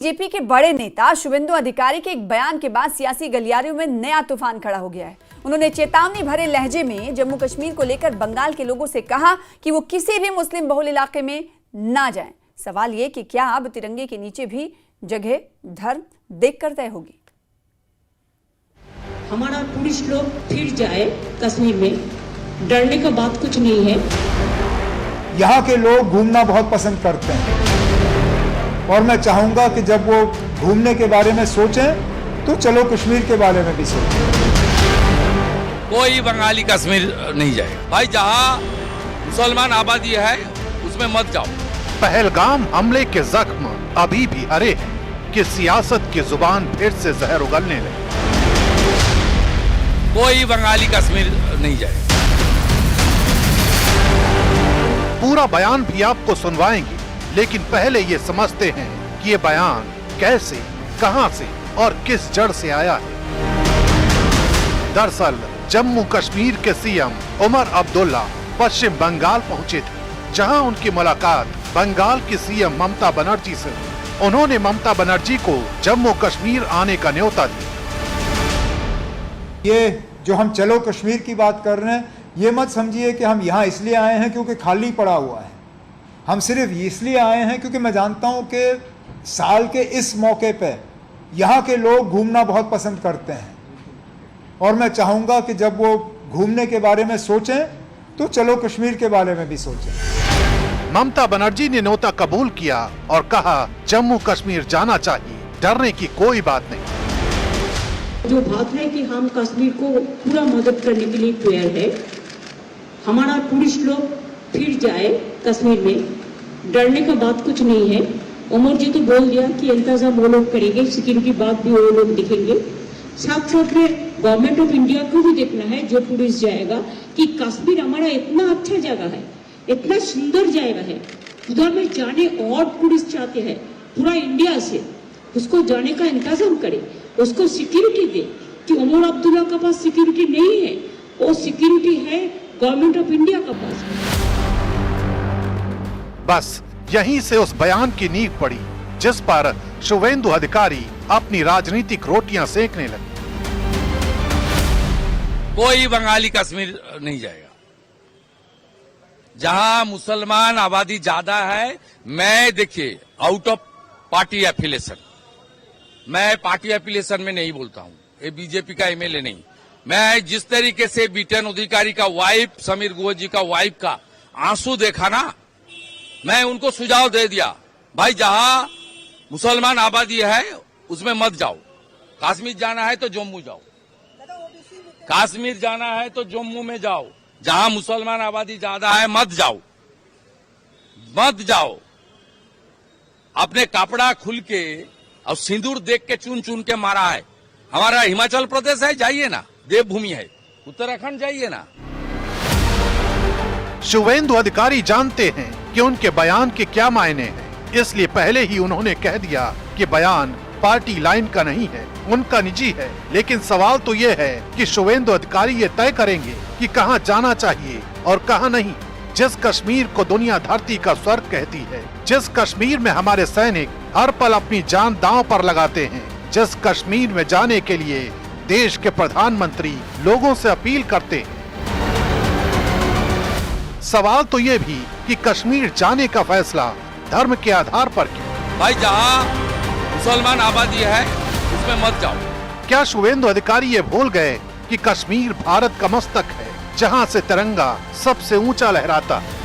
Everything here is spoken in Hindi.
बीजेपी के बड़े नेता शुवेंदु अधिकारी के एक बयान के बाद सियासी गलियारों में नया तूफान खड़ा हो गया है। उन्होंने चेतावनी भरे लहजे में जम्मू कश्मीर को लेकर बंगाल के लोगों से कहा कि वो किसी भी मुस्लिम बहुल इलाके में ना जाएं। सवाल ये कि क्या अब तिरंगे के नीचे भी जगह धर्म देखकर तय होगी। हमारा पुलिस लोग फिर जाए कश्मीर में, डरने का बात कुछ नहीं है। यहाँ के लोग घूमना बहुत पसंद करते हैं और मैं चाहूंगा कि जब वो घूमने के बारे में सोचें तो चलो कश्मीर के बारे में भी सोचें। कोई बंगाली कश्मीर नहीं जाएगा भाई, जहाँ मुसलमान आबादी है उसमें मत जाओ। पहलगाम हमले के जख्म अभी भी हरे हैं कि सियासत की जुबान फिर से जहर उगलने लगी। कोई बंगाली कश्मीर नहीं जाएगा। पूरा बयान भी आपको सुनवाएंगे, लेकिन पहले ये समझते हैं कि ये बयान कैसे, कहां से और किस जड़ से आया है। दरअसल जम्मू कश्मीर के सीएम उमर अब्दुल्ला पश्चिम बंगाल पहुंचे थे, जहां उनकी मुलाकात बंगाल की सीएम ममता बनर्जी से हुई। उन्होंने ममता बनर्जी को जम्मू कश्मीर आने का न्योता दिया। ये जो हम चलो कश्मीर की बात कर रहे हैं, ये मत समझिए कि हम यहाँ इसलिए आए हैं क्योंकि खाली पड़ा हुआ है। हम सिर्फ इसलिए आए हैं क्योंकि मैं जानता हूं कि साल के इस मौके पे यहाँ के लोग घूमना बहुत पसंद करते हैं और मैं चाहूंगा कि जब वो घूमने के बारे में सोचें तो चलो कश्मीर के बारे में भी सोचें। ममता बनर्जी ने न्योता कबूल किया और कहा जम्मू कश्मीर जाना चाहिए, डरने की कोई बात नहीं। जो बात है कि हम कश्मीर को पूरा मदद करने के लिए तैयार है। हमारा पुलिस लोग फिर जाए कश्मीर में, डरने का बात कुछ नहीं है। उमर जी तो बोल दिया कि इंतजाम वो लोग करेंगे, सिक्योरिटी बात भी वो लोग देखेंगे। साथ साथ में गवर्नमेंट ऑफ इंडिया को भी देखना है, जो पुलिस जाएगा, कि कश्मीर हमारा इतना अच्छा जगह है, इतना सुंदर जगह है, उधर में जाने और पुलिस चाहते हैं पूरा इंडिया से, उसको जाने का इंतजाम करे, उसको सिक्योरिटी दे। कि उमर अब्दुल्ला के पास सिक्योरिटी नहीं है, वो सिक्योरिटी है गवर्नमेंट ऑफ इंडिया का पास। बस यहीं से उस बयान की नींव पड़ी जिस पर शुवेंदु अधिकारी अपनी राजनीतिक रोटियां सेकने लगे। कोई बंगाली कश्मीर नहीं जाएगा। जहां मुसलमान आबादी ज्यादा है, मैं देखिए आउट ऑफ पार्टी एफिलिएशन, मैं पार्टी एफिलिएशन में नहीं बोलता हूं, ये बीजेपी का एमएलए नहीं। मैं जिस तरीके से बीटेन अधिकारी का वाइफ, समीर गुह जी का वाइफ का आंसू देखा ना, मैं उनको सुझाव दे दिया, भाई जहां मुसलमान आबादी है उसमें मत जाओ। कश्मीर जाना है तो जम्मू जाओ, कश्मीर जाना है तो जम्मू में जाओ। जहां मुसलमान आबादी ज्यादा है मत जाओ, मत जाओ। अपने कपड़ा खुल के और सिंदूर देख के चुन चुन के मारा है। हमारा हिमाचल प्रदेश है, जाइए ना, देवभूमि है, उत्तराखंड जाइए ना। शुवेंदु अधिकारी जानते हैं कि उनके बयान के क्या मायने हैं, इसलिए पहले ही उन्होंने कह दिया कि बयान पार्टी लाइन का नहीं है, उनका निजी है। लेकिन सवाल तो ये है कि शुवेंदु अधिकारी ये तय करेंगे कि कहां जाना चाहिए और कहां नहीं। जिस कश्मीर को दुनिया धरती का स्वर्ग कहती है, जिस कश्मीर में हमारे सैनिक हर पल अपनी जान दांव पर लगाते हैं, जिस कश्मीर में जाने के लिए देश के प्रधानमंत्री लोगों से अपील करते हैं, सवाल तो ये भी कि कश्मीर जाने का फैसला धर्म के आधार पर क्यों? भाई जहां मुसलमान आबादी है उसमें मत जाओ। क्या शुवेंदु अधिकारी ये भूल गए कि कश्मीर भारत का मस्तक है, जहां से तिरंगा सबसे ऊंचा लहराता है?